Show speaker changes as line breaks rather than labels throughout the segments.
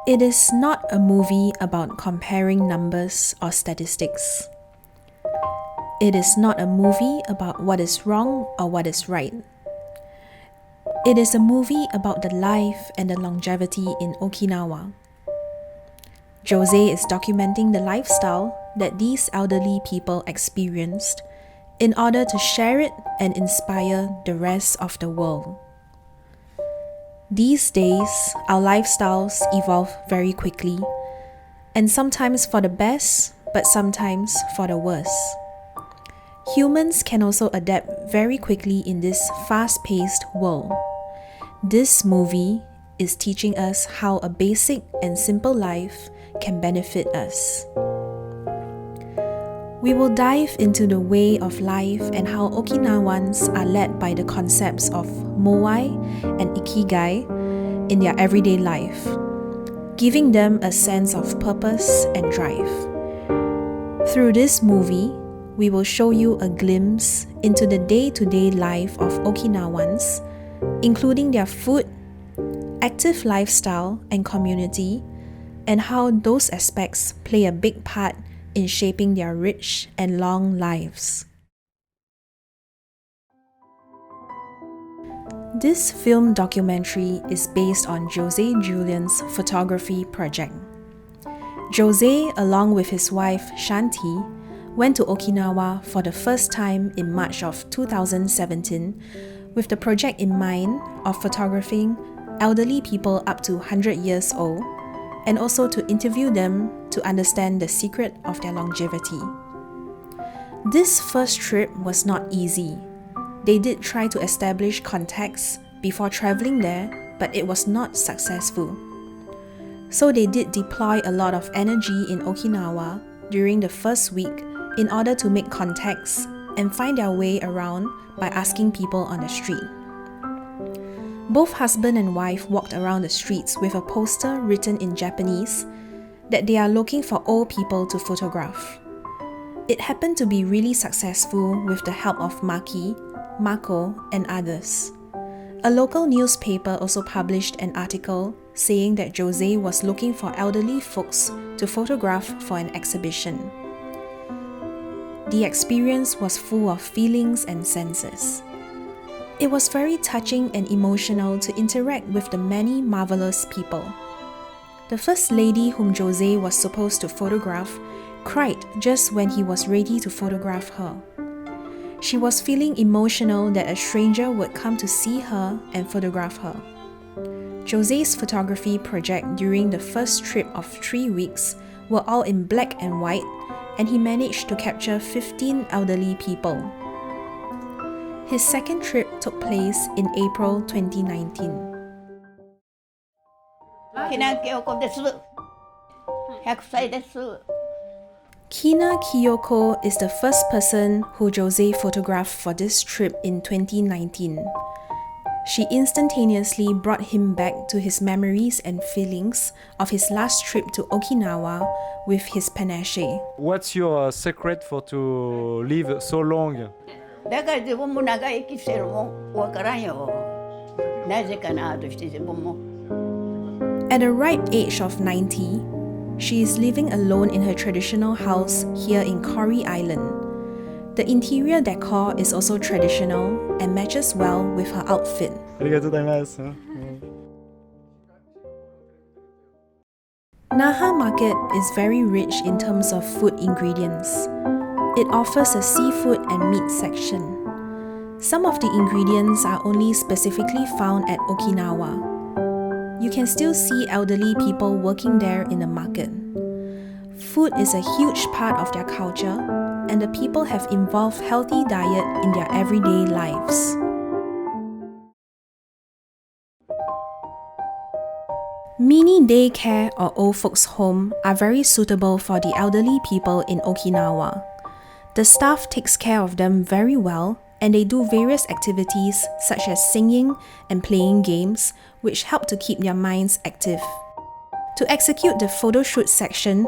It is not a movie about comparing numbers or statistics. It is not a movie about what is wrong or what is right. It is a movie about the life and the longevity in Okinawa. Jose is documenting the lifestyle that these elderly people experienced in order to share it and inspire the rest of the world. These days, our lifestyles evolve very quickly, and sometimes for the best, but sometimes for the worse. Humans can also adapt very quickly in this fast-paced world. This movie is teaching us how a basic and simple life can benefit us. We will dive into the way of life and how Okinawans are led by the concepts of moai and ikigai in their everyday life, giving them a sense of purpose and drive. Through this movie, we will show you a glimpse into the day-to-day life of Okinawans, including their food, active lifestyle, and community, and how those aspects play a big part in shaping their rich and long lives. This film documentary is based on Jose Jeuland's photography project. Jose, along with his wife Shanti, went to Okinawa for the first time in March of 2017 with the project in mind of photographing elderly people up to 100 years old and also to interview them to understand the secret of their longevity. This first trip was not easy. They did try to establish contacts before traveling there, but it was not successful. So they did deploy a lot of energy in Okinawa during the first week in order to make contacts and find their way around by asking people on the street. Both husband and wife walked around the streets with a poster written in Japanese that they are looking for old people to photograph. It happened to be really successful with the help of Maki, Mako, and others. A local newspaper also published an article saying that Jose was looking for elderly folks to photograph for an exhibition. The experience was full of feelings and senses. It was very touching and emotional to interact with the many marvelous people. The first lady whom Jose was supposed to photograph cried just when he was ready to photograph her. She was feeling emotional that a stranger would come to see her and photograph her. Jose's photography project during the first trip of 3 weeks were all in black and white, and he managed to capture 15 elderly people. His second trip took place in April 2019. Kina Kiyoko is the first person who Jose photographed for this trip in 2019. She instantaneously brought him back to his memories and feelings of his last trip to Okinawa with his panache.
What's your secret for to live so long?
だから自分も長生きしてるもんわからんよ。なぜかなとして自分も。
At a ripe age of 90, she is living alone in her traditional house here in Kori Island. The interior decor is also traditional and matches well with her outfit. Naha Market is very rich in terms of food ingredients. It offers a seafood and meat section. Some of the ingredients are only specifically found at Okinawa. You can still see elderly people working there in the market. Food is a huge part of their culture, and the people have involved healthy diet in their everyday lives. Mini daycare or old folks' home are very suitable for the elderly people in Okinawa. The staff takes care of them very well, and they do various activities such as singing and playing games, which help to keep their minds active. To execute the photo shoot section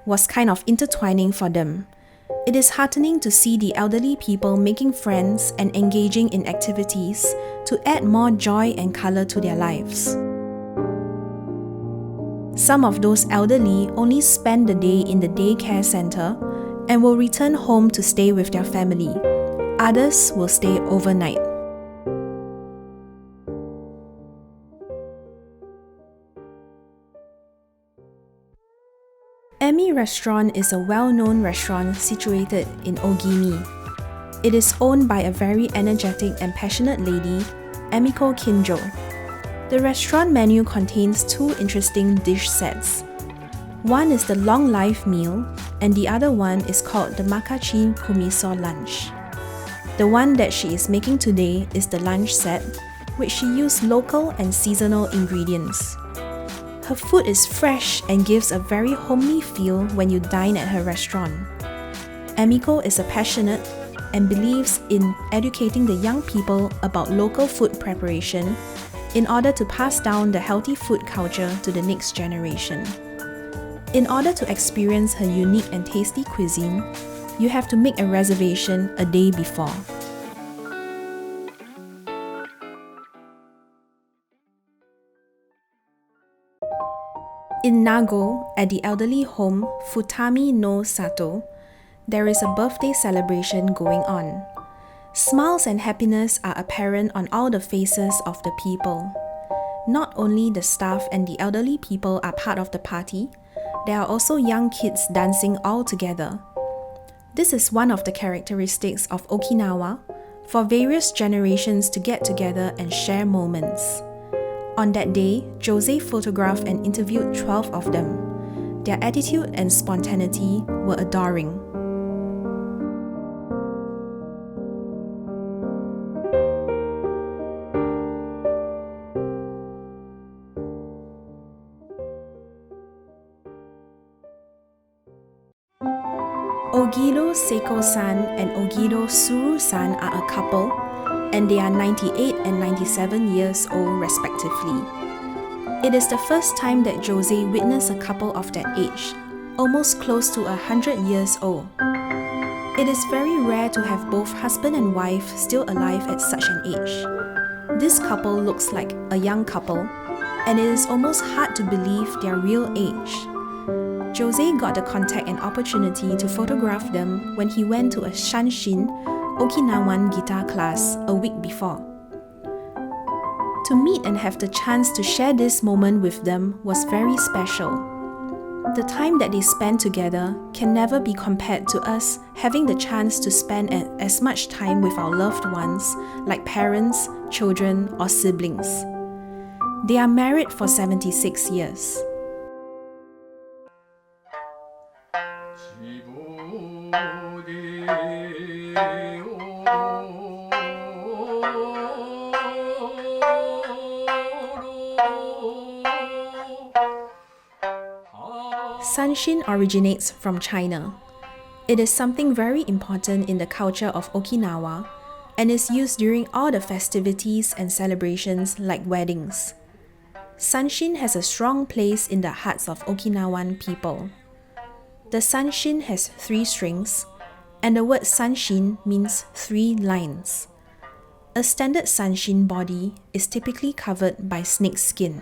was kind of intertwining for them. It is heartening to see the elderly people making friends and engaging in activities to add more joy and color to their lives. Some of those elderly only spend the day in the daycare center and will return home to stay with their family. Others will stay overnight. Emi Restaurant is a well-known restaurant situated in Ogimi. It is owned by a very energetic and passionate lady, Emiko Kinjo. The restaurant menu contains two interesting dish sets. One is the long life meal, and the other one is called the Makachi Kumiso lunch. The one that she is making today is the lunch set, which she used local and seasonal ingredients. Her food is fresh and gives a very homely feel when you dine at her restaurant. Emiko is a passionate and believes in educating the young people about local food preparation in order to pass down the healthy food culture to the next generation. In order to experience her unique and tasty cuisine, you have to make a reservation a day before. In Nago, at the elderly home Futami no Sato, there is a birthday celebration going on. Smiles and happiness are apparent on all the faces of the people. Not only the staff and the elderly people are part of the party, there are also young kids dancing all together. This is one of the characteristics of Okinawa, for various generations to get together and share moments. On that day, Jose photographed and interviewed 12 of them. Their attitude and spontaneity were adoring. Ogido Seiko-san and Ogido Suru-san are a couple, and they are 98 and 97 years old respectively. It is the first time that Jose witnessed a couple of that age, almost close to 100 years old. It is very rare to have both husband and wife still alive at such an age. This couple looks like a young couple, and it is almost hard to believe their real age. Jose got the contact and opportunity to photograph them when he went to a Shanshin, Okinawan guitar class a week before. To meet and have the chance to share this moment with them was very special. The time that they spent together can never be compared to us having the chance to spend as much time with our loved ones, like parents, children, or siblings. They are married for 76 years. Sanshin originates from China. It is something very important in the culture of Okinawa and is used during all the festivities and celebrations like weddings. Sanshin has a strong place in the hearts of Okinawan people. The sanshin has 3 strings, and the word sanshin means 3 lines. A standard sanshin body is typically covered by snake skin.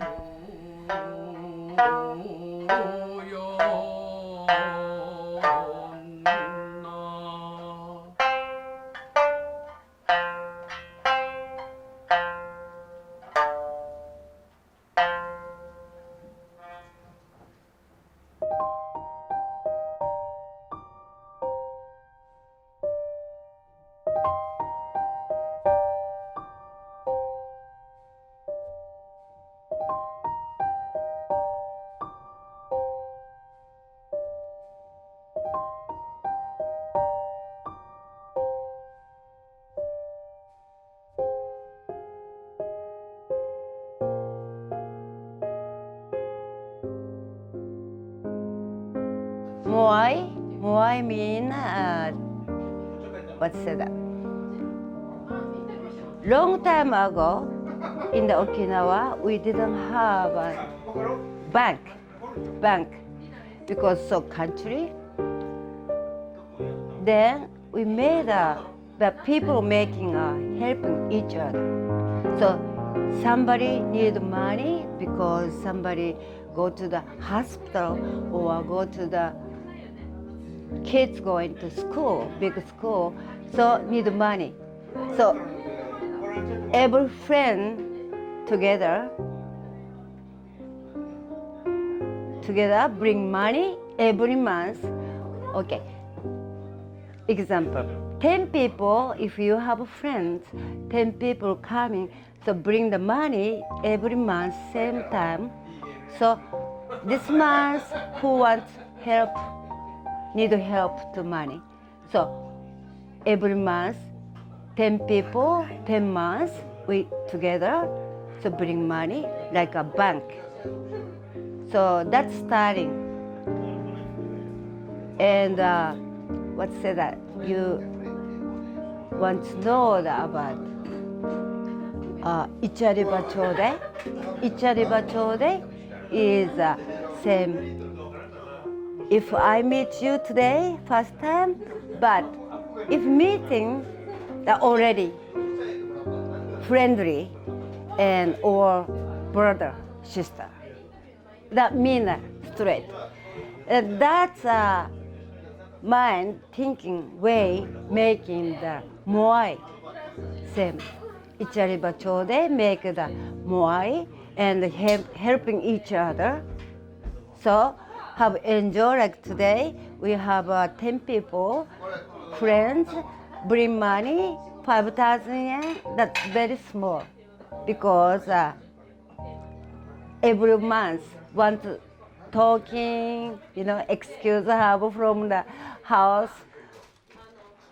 Moai. Moai mean what's that? Long time ago, in the Okinawa, we didn't have a bank because so country. Then we made the people making helping each other. So somebody need money because somebody go to the hospital or go to the kids going to school, big school, so need money. So every friend together bring money every month. Okay. Example, 10 people, if you have friends, 10 people coming, so bring the money every month, same time. So this month, who wants help, need help to money. So every month, 10 people, 10 months, we together, so bring money like a bank. So that's starting. And what's that? You want to know about Ichariba Chode? Ichariba Chode is same. If I meet you today, first time, but if meeting, already friendly and or brother, sister. That means straight. That's mind thinking way making the moai same. Ichariba Chode make the moai and helping each other. So have enjoy like today we have 10 people, friends, bring money, 5,000 yen. That's very small because every month want to talking, excuse have from the house.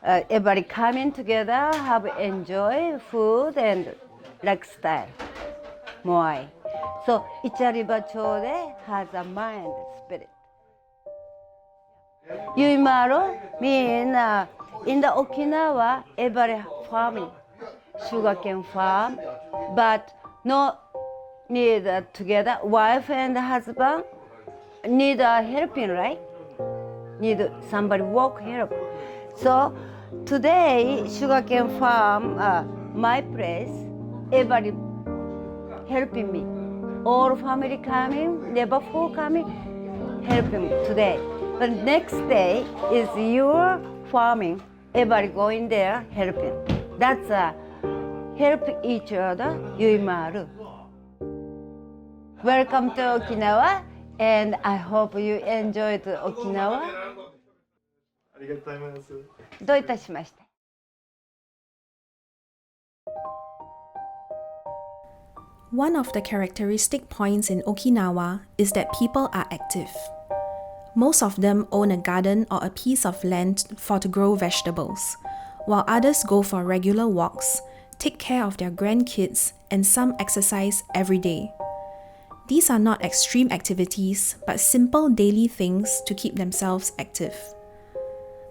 Everybody coming together, have enjoy food and lifestyle. Moai. So Ichariba Chode has a mind, spirit. Yuimaro mean in the Okinawa, everybody farming, sugarcane farm, but no need together, wife and husband need helping, right? Need somebody work help. So today, sugarcane farm, my place, everybody helping me. All family coming, neighborhood coming, helping today. But next day is your farming, everybody going there helping. That's help each other, yuimaru. Welcome to Okinawa, and I hope you enjoyed Okinawa.
ありがとうございます。
どういたしまして。
One of the characteristic points in Okinawa is that people are active. Most of them own a garden or a piece of land to grow vegetables, while others go for regular walks, take care of their grandkids, and some exercise every day. These are not extreme activities, but simple daily things to keep themselves active.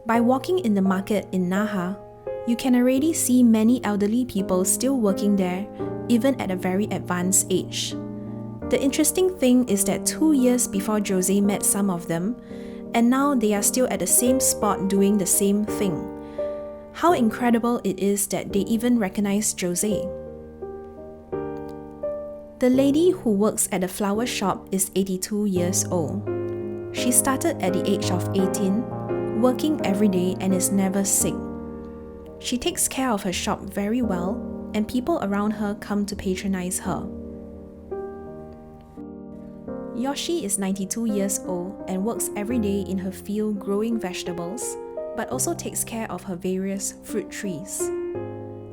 By walking in the market in Naha, you can already see many elderly people still working there, even at a very advanced age. The interesting thing is that 2 years before Jose met some of them, and now they are still at the same spot doing the same thing. How incredible it is that they even recognize Jose. The lady who works at the flower shop is 82 years old. She started at the age of 18, working every day and is never sick. She takes care of her shop very well, and people around her come to patronize her. Yoshi is 92 years old and works every day in her field growing vegetables, but also takes care of her various fruit trees.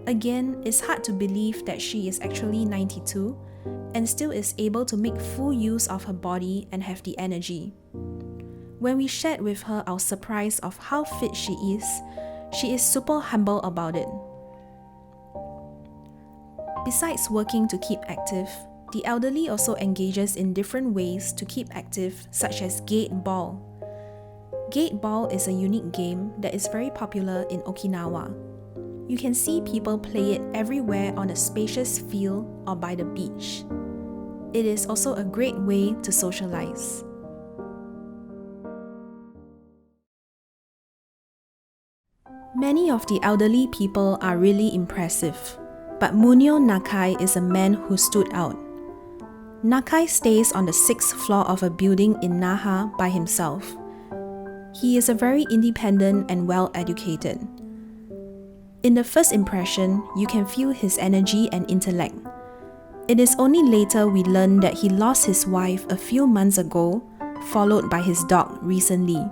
Again, it's hard to believe that she is actually 92 and still is able to make full use of her body and have the energy. When we shared with her our surprise of how fit she is super humble about it. Besides working to keep active, the elderly also engages in different ways to keep active, such as gate ball. Gate ball is a unique game that is very popular in Okinawa. You can see people play it everywhere on a spacious field or by the beach. It is also a great way to socialize. Many of the elderly people are really impressive, but Munio Nakai is a man who stood out. Nakai stays on the 6th floor of a building in Naha by himself. He is a very independent and well-educated. In the first impression, you can feel his energy and intellect. It is only later we learn that he lost his wife a few months ago, followed by his dog recently.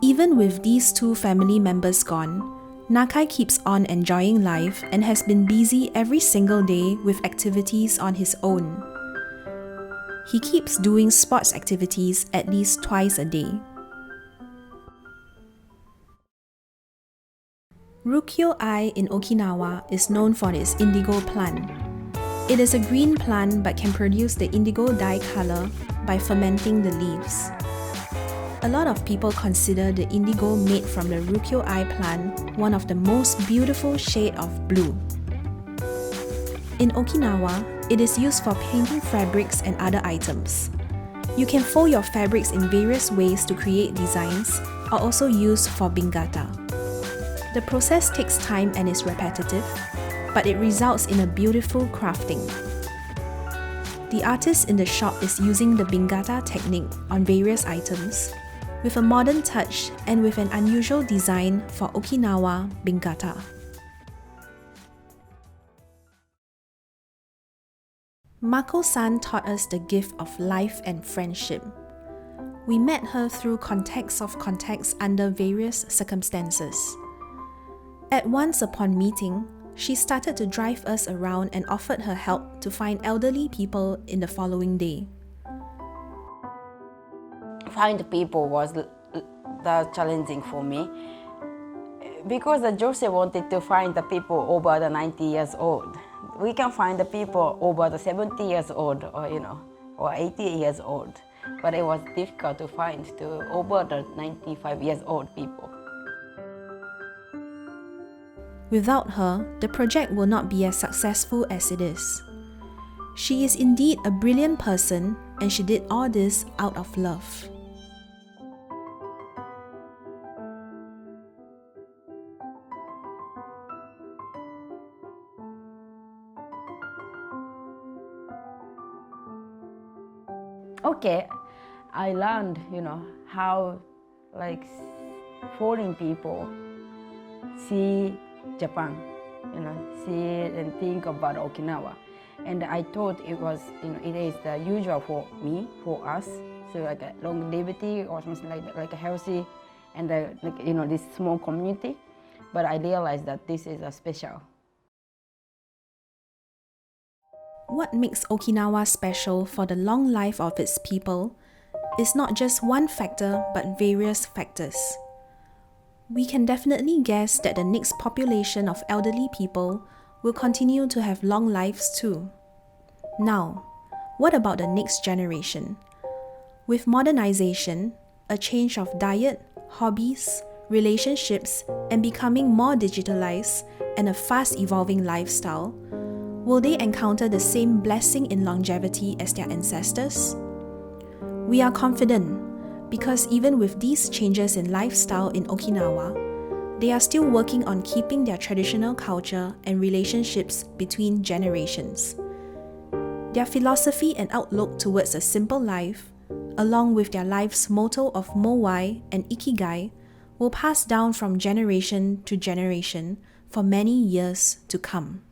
Even with these two family members gone, Nakai keeps on enjoying life and has been busy every single day with activities on his own. He keeps doing sports activities at least twice a day. Ryukyo-ai in Okinawa is known for its indigo plant. It is a green plant but can produce the indigo dye color by fermenting the leaves. A lot of people consider the indigo made from the Ryukyo-ai plant one of the most beautiful shade of blue. In Okinawa, it is used for painting fabrics and other items. You can fold your fabrics in various ways to create designs, or also used for bingata. The process takes time and is repetitive, but it results in a beautiful crafting. The artist in the shop is using the bingata technique on various items, with a modern touch and with an unusual design for Okinawa bingata. Mako-san taught us the gift of life and friendship. We met her through contacts under various circumstances. At once upon meeting, she started to drive us around and offered her help to find elderly people in the following day.
Find people was the challenging for me because the Jose wanted to find the people over the 90 years old. We can find the people over the 70 years old or 80 years old, but it was difficult to find over the 95 years old people.
Without her, the project will not be as successful as it is. She is indeed a brilliant person, and she did all this out of love.
Okay, I learned, how foreign people see Japan, see and think about Okinawa. And I thought it was, it is the usual for me, for us, so like a longevity or something like a healthy and this small community. But I realized that this is a special.
What makes Okinawa special for the long life of its people is not just one factor but various factors. We can definitely guess that the next population of elderly people will continue to have long lives too. Now, what about the next generation? With modernization, a change of diet, hobbies, relationships, and becoming more digitalized and a fast-evolving lifestyle, will they encounter the same blessing in longevity as their ancestors? We are confident because even with these changes in lifestyle in Okinawa, they are still working on keeping their traditional culture and relationships between generations. Their philosophy and outlook towards a simple life, along with their life's motto of mowai and ikigai, will pass down from generation to generation for many years to come.